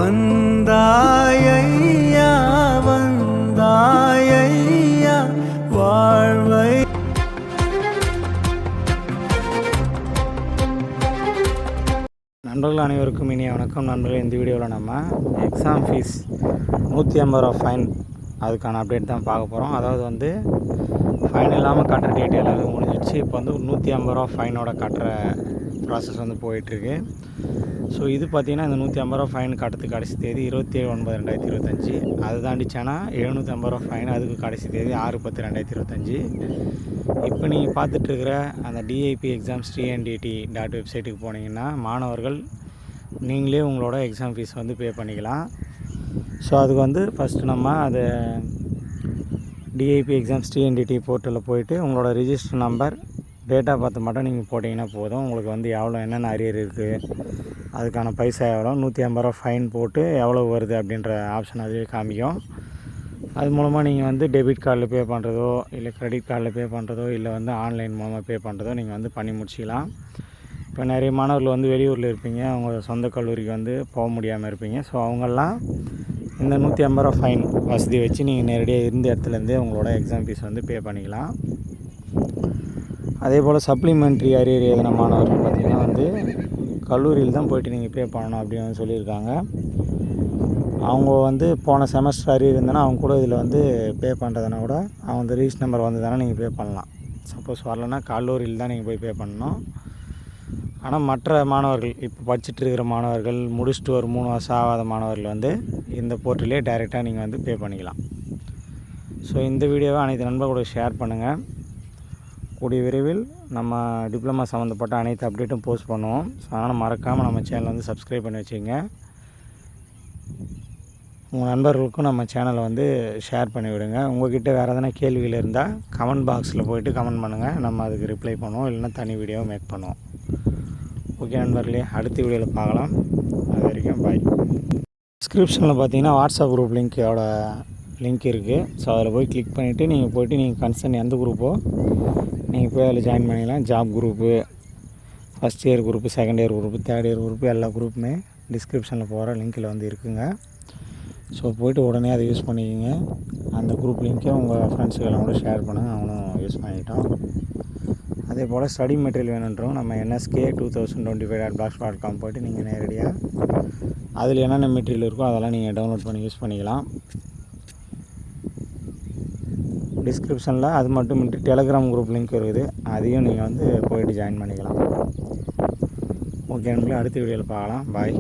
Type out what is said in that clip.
வந்தாயையா வந்தாயையா வாழ்வை. நண்பர்கள் அனைவருக்கும் இனிய வணக்கம். நண்பர்கள், இந்த வீடியோவில் நம்ம எக்ஸாம் ஃபீஸ் 150 ரூபா ஃபைன் அதுக்கான அப்டேட் தான் பார்க்க போகிறோம். அதாவது வந்து ஃபைன் இல்லாமல் கட்டுற டேட் எல்லாமே முடிஞ்சிடுச்சு. இப்போ வந்து 150 ரூபா ஃபைனோட கட்டுற ப்ராசஸ் வந்து போயிட்டுருக்கு. ஸோ இது பார்த்திங்கன்னா இந்த 150 ரூபா ஃபைன் கட்டுறதுக்கு கடைசி தேதி 27/9/2025. அது தாண்டிச்சானா 750 ரூபா ஃபைன், அதுக்கு கடைசி தேதி 6/10/2025. இப்போ நீங்கள் பார்த்துட்ருக்கிற அந்த டிஐபி எக்ஸாம்ஸ் TNDT வெப்சைட்டுக்கு போனீங்கன்னா மாணவர்கள் நீங்களே உங்களோட எக்ஸாம் ஃபீஸ் வந்து பே பண்ணிக்கலாம். ஸோ அதுக்கு வந்து ஃபஸ்ட்டு நம்ம அதை டிஐபி எக்ஸாம்ஸ் TNDT போர்ட்டலில் போயிட்டு உங்களோட ரிஜிஸ்டர் நம்பர், டேட்டா பார்த்து மட்டும் நீங்கள் போட்டிங்கன்னா போதும். உங்களுக்கு வந்து எவ்வளோ என்னென்ன அரியர் இருக்குது, அதுக்கான பைசா எவ்வளோ, 150 ரூபா ஃபைன் போட்டு எவ்வளோ வருது அப்படின்ற ஆப்ஷன் அதுவே காமிக்கும். அது மூலமாக நீங்கள் வந்து டெபிட் கார்டில் பே பண்ணுறதோ இல்லை கிரெடிட் கார்டில் பே பண்ணுறதோ இல்லை வந்து ஆன்லைன் மூலமாக பே பண்ணுறதோ நீங்கள் வந்து பண்ணி முடிச்சிக்கலாம். இப்போ நிறைய மாணவர்கள் வந்து வெளியூரில் இருப்பீங்க, அவங்க சொந்த கல்லூரிக்கு வந்து போக முடியாமல் இருப்பீங்க. ஸோ அவங்கெல்லாம் இந்த 150 ரூபா ஃபைன் வசதி வச்சு நீங்கள் நேரடியாக இருந்த இடத்துலேருந்தே உங்களோட எக்ஸாம் ஃபீஸ் வந்து பே பண்ணிக்கலாம். அதே போல் சப்ளிமெண்ட்ரி அரியர் எழுதின மாணவர்கள் பார்த்திங்கன்னா வந்து கல்லூரியில் தான் போய்ட்டு நீங்கள் பே பண்ணணும் அப்படின்னு சொல்லியிருக்காங்க. அவங்க வந்து போன செமஸ்டர் அரியர் இருந்தனா அவங்க கூட இதில் வந்து பே பண்ணுறதுனா கூட அவங்க வந்து ரீச் நம்பர் வந்து தானே நீங்கள் பே பண்ணலாம். சப்போஸ் வரலன்னா கல்லூரியில் தான் நீங்கள் போய் பே பண்ணணும். ஆனால் மற்ற மாணவர்கள், இப்போ படிச்சுட்டு இருக்கிற மாணவர்கள், முடிச்சுட்டு ஒரு 3 வருஷம் ஆகாத மாணவர்கள் வந்து இந்த போர்ட்டலே டைரெக்டாக நீங்கள் வந்து பே பண்ணிக்கலாம். ஸோ இந்த வீடியோவை அனைத்து நண்பர்களோட ஷேர் பண்ணுங்கள். கூடிய விரைவில் நம்ம டிப்ளமா சம்மந்தப்பட்ட அனைத்து அப்டேட்டும் போஸ்ட் பண்ணுவோம். ஸோ அதனால் மறக்காமல் நம்ம சேனலை வந்து சப்ஸ்கிரைப் பண்ணி வச்சுங்க. உங்கள் நண்பர்களுக்கும் நம்ம சேனலை வந்து ஷேர் பண்ணி விடுங்க. உங்கள்கிட்ட வேறு எதனா கேள்விகள் இருந்தால் கமெண்ட் பாக்ஸில் போய்ட்டு கமெண்ட் பண்ணுங்கள், நம்ம அதுக்கு ரிப்ளை பண்ணுவோம். இல்லைன்னா தனி வீடியோவை மேக் பண்ணுவோம். ஓகே நண்பர்களே, அடுத்த வீடியோவில் பார்க்கலாம். அது வரைக்கும் பாய். டிஸ்கிரிப்ஷனில் பார்த்தீங்கன்னா வாட்ஸ்அப் குரூப் லிங்க் இருக்குது. ஸோ அதில் போய் கிளிக் பண்ணிவிட்டு நீங்கள் கன்சர்ன் எந்த குரூப்போ நீங்கள் போய் அதில் ஜாயின் பண்ணிக்கலாம். Job group, first year group, second year group, third year group, எல்லா குரூப்புமே டிஸ்கிரிப்ஷனில் போகிற லிங்க்கில் வந்து இருக்குங்க. ஸோ போய்ட்டு உடனே அதை யூஸ் பண்ணிக்கிங்க. அந்த குரூப் லிங்க்கை உங்கள் ஃப்ரெண்ட்ஸுக்கெல்லாம் கூட ஷேர் பண்ணுங்கள், அவங்களும் யூஸ் பண்ணிக்கிட்டோம். அதே போல் ஸ்டடி மெட்டீரியல் வேணுன்றவங்க நம்ம nsk2025.blogspot.com போய்ட்டு நீங்கள் நேரடியாக அதில் என்னென்ன மெட்டீரியல் இருக்கோ அதெல்லாம் நீங்கள் டவுன்லோட் பண்ணி யூஸ் பண்ணிக்கலாம். டிஸ்கிரிப்ஷனில் அது மட்டும் டெலகிராம் குரூப் லிங்க் இருக்குது, அதையும் நீங்கள் வந்து போய்ட்டு ஜாயின் பண்ணிக்கலாம். ஓகே நண்பர்களே, அடுத்த வீடியோவில் பார்க்கலாம். பாய்.